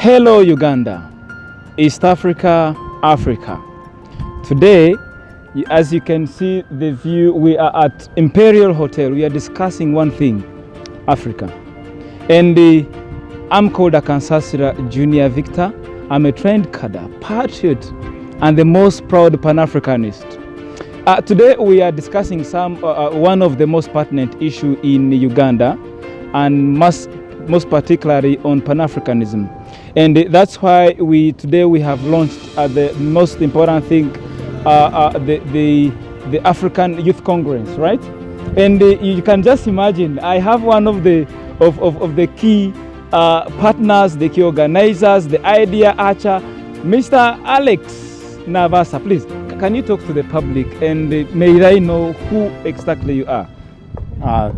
Hello Uganda, East Africa, Africa. Today, as you can see the view, we are at Imperial Hotel. We are discussing one thing, Africa. And I'm called Akansasira Junior Victor. I'm a trained cadre, patriot, and the most proud Pan-Africanist. Today we are discussing one of the most pertinent issues in Uganda, and most particularly on Pan-Africanism. And that's why today we have launched the most important thing, the African Youth Congress, right? And you can just imagine, I have one of the key partners, the key organizers, the idea archer, Mr. Alex Navasa. Please, can you talk to the public and may they know who exactly you are?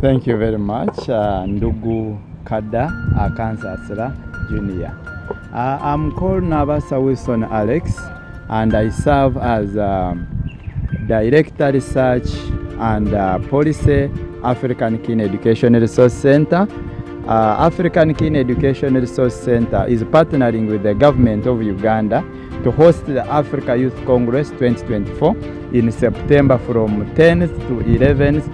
Thank you very much, Ndugu Kada Akansasira Junior. I'm called Navasa Wilson Alex, and I serve as Director Research and Policy, African Keen Education Resource Center. African Keen Education Resource Center is partnering with the government of Uganda to host the Africa Youth Congress 2024 in September from 10th to 11th,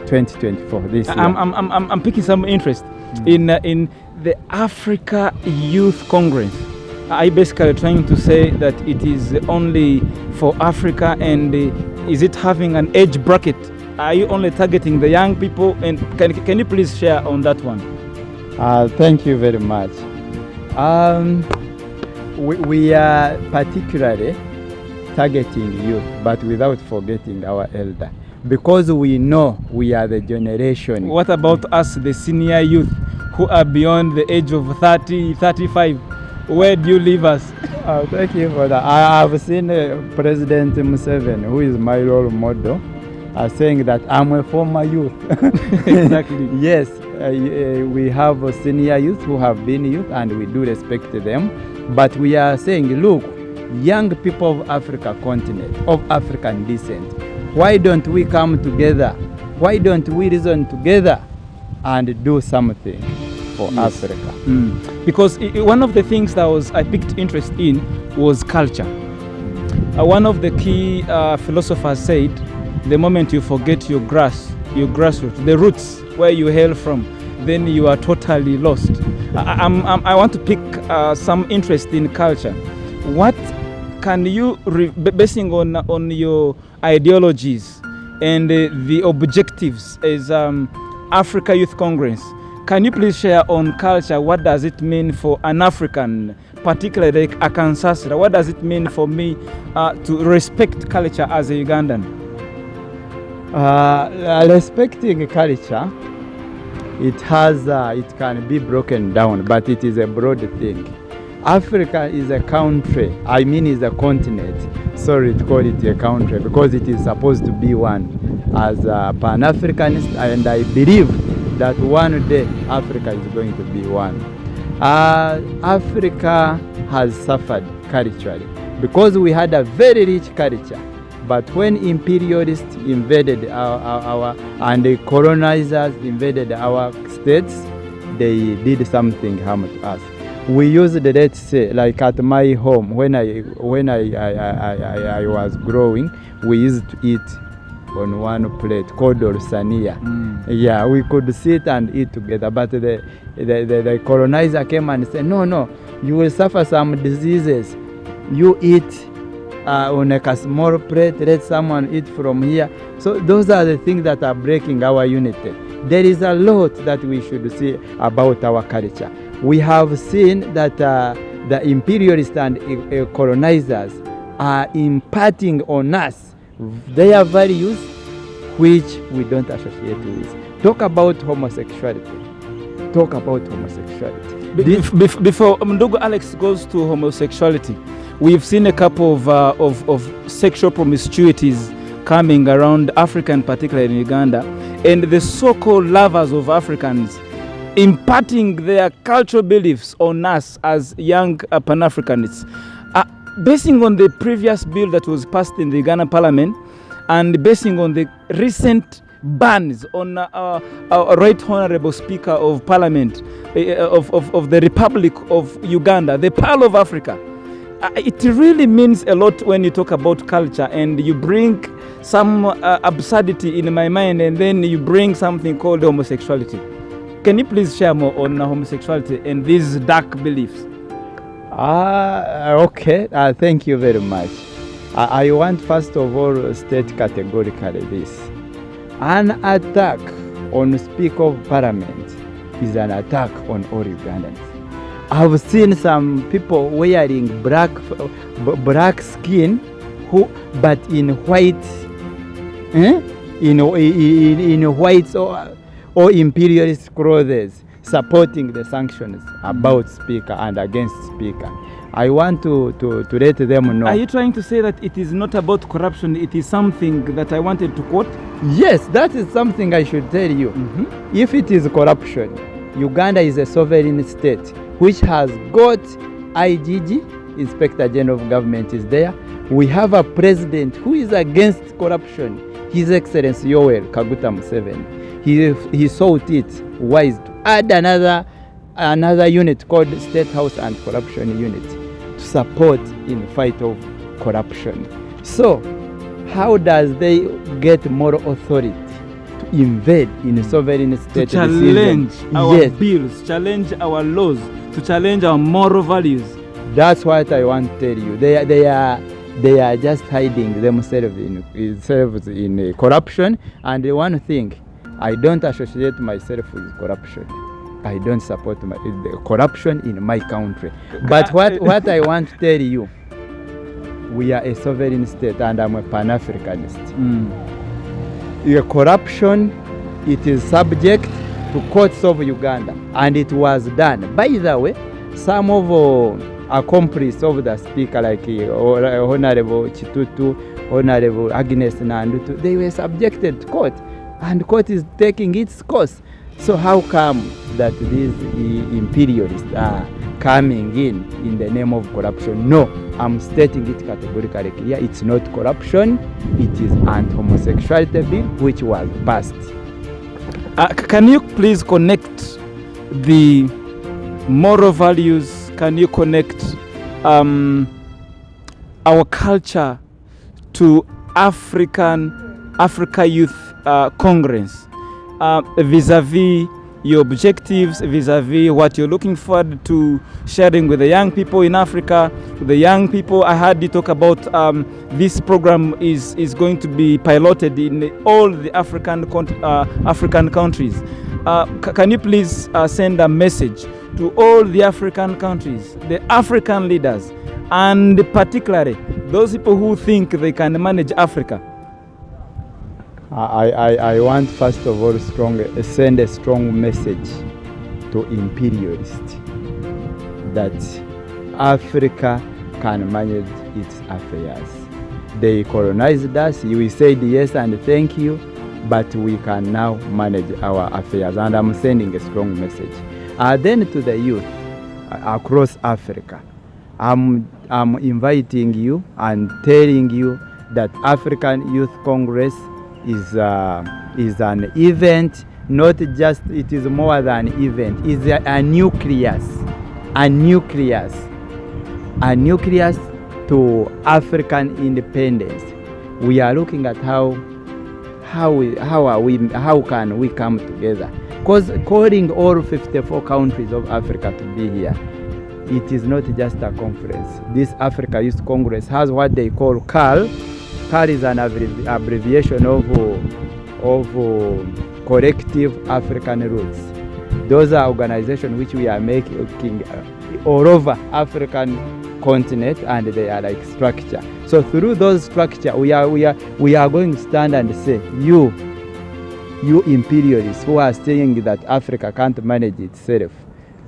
2024. This year. I'm picking some interest in the Africa Youth Congress. I basically trying to say that it is only for Africa, and is it having an age bracket? Are you only targeting the young people? And can you please share on that one? Thank you very much. We are particularly targeting youth, but without forgetting our elder, because we know we are the generation. What about us, the senior youth, who are beyond the age of 30, 35? Where do you leave us? Thank you for that. I have seen President Museveni, who is my role model, saying that I'm a former youth. Exactly. Yes, we have senior youth who have been youth, and we do respect them. But we are saying, look, young people of Africa continent, of African descent, why don't we come together? Why don't we reason together and do something for Africa? Because one of the things that I picked interest in was culture. One of the key philosophers said, the moment you forget your grassroots, the roots where you hail from, then you are totally lost. I want to pick some interest in culture. What can you, basing on your ideologies and the objectives as Africa Youth Congress, can you please share on culture? What does it mean for an African, particularly like Akansasira? What does it mean for me to respect culture as a Ugandan? Respecting culture, it can be broken down, but it is a broad thing. Africa is a country, is a continent. Sorry to call it a country, because it is supposed to be one as a Pan-Africanist, and I believe that one day Africa is going to be one. Africa has suffered culturally because we had a very rich culture, but when imperialists invaded and the colonizers invaded our states, they did something harm to us. We used, let's say, like at my home, when I was growing, we used to eat on one plate called Orsania. Yeah, we could sit and eat together, but the colonizer came and said, no, you will suffer some diseases. You eat on a small plate, let someone eat from here. So those are the things that are breaking our unity. There is a lot that we should see about our culture. We have seen that the imperialists and colonizers are imparting on us their values, which we don't associate with. Talk about homosexuality. Before Ndugu Alex goes to homosexuality, we've seen a couple of sexual promiscuities coming around Africa, and particularly in Uganda, and the so-called lovers of Africans imparting their cultural beliefs on us as young Pan-Africanists. Basing on the previous bill that was passed in the Ghana Parliament, and basing on the recent bans on our Right Honorable Speaker of Parliament of the Republic of Uganda, the Pearl of Africa. It really means a lot when you talk about culture and you bring some absurdity in my mind, and then you bring something called homosexuality. Can you please share more on homosexuality and these dark beliefs? Okay. Thank you very much. I want first of all state categorically this. An attack on Speaker of Parliament is an attack on all Ugandans. I've seen some people wearing black skin, but in white, in white or imperialist clothes, supporting the sanctions about Speaker and against Speaker. I want to let them know. Are you trying to say that it is not about corruption, it is something that I wanted to quote? Yes, that is something I should tell you. If it is corruption, Uganda is a sovereign state which has got IGG, Inspector General of Government is there. We have a president who is against corruption, His Excellency Yoweri Kaguta Museveni. He sought it wise to add another unit called State House and Corruption Unit to support in fight of corruption. So, how does they get moral authority to invade in a sovereign state? To challenge our bills, challenge our laws, to challenge our moral values. That's what I want to tell you. They are just hiding themselves in corruption. And one thing, I don't associate myself with corruption. I don't support the corruption in my country. But what I want to tell you, we are a sovereign state and I'm a Pan-Africanist. The corruption, it is subject to courts of Uganda, and it was done. By the way, some of accomplices of the speaker, like Honorable Chitutu, Honorable Agnes Nandutu, they were subjected to court, and court is taking its course. So how come that these imperialists are coming in the name of corruption? No, I'm stating it categorically clear. It's not corruption. It is anti-homosexuality bill which was passed. Can you please connect the moral values? Can you connect our culture to Africa Youth Congress vis-a-vis your objectives, vis-a-vis what you're looking forward to sharing with the young people in Africa? The young people, I heard you talk about this program is going to be piloted in all the African countries. Can you please send a message to all the African countries, the African leaders, and particularly those people who think they can manage Africa? I want first of all send a strong message to imperialists that Africa can manage its affairs. They colonized us, we said yes and thank you, but we can now manage our affairs, and I'm sending a strong message. Then to the youth across Africa, I'm inviting you and telling you that African Youth Congress is an event, not just, it is more than an event. It's a nucleus to African independence. We are looking at how can we come together? Because calling all 54 countries of Africa to be here, it is not just a conference. This Africa Youth Congress has what they call CAL. CAL is an abbreviation of Collective African Roots. Those are organizations which we are making all over African continent, and they are like structure. So through those structure, we are going to stand and say, you imperialists who are saying that Africa can't manage itself,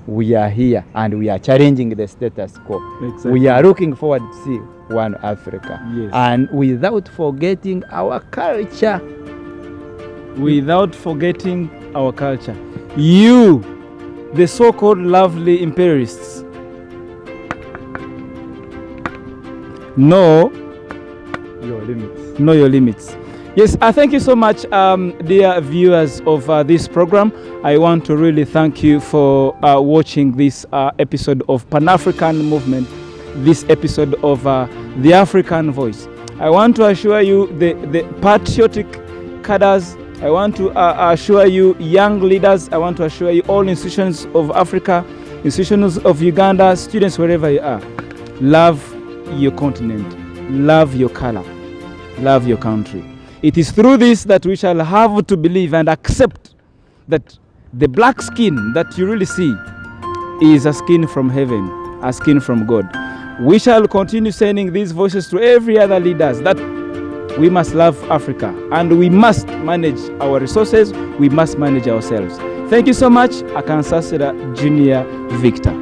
we are here and we are challenging the status quo. Exactly. We are looking forward to see one Africa. Yes. And without forgetting our culture. Without forgetting our culture. You, the so-called lovely imperialists, know your limits. Yes, thank you so much, dear viewers of this program. I want to really thank you for watching this episode of Pan-African Movement, this episode of The African Voice. I want to assure you, the patriotic cadres, I want to assure you, young leaders, I want to assure you, all institutions of Africa, institutions of Uganda, students wherever you are, love your continent, love your color, love your country. It is through this that we shall have to believe and accept that the black skin that you really see is a skin from heaven, a skin from God. We shall continue sending these voices to every other leaders that we must love Africa and we must manage our resources, we must manage ourselves. Thank you so much. Akansasira Junior Victor.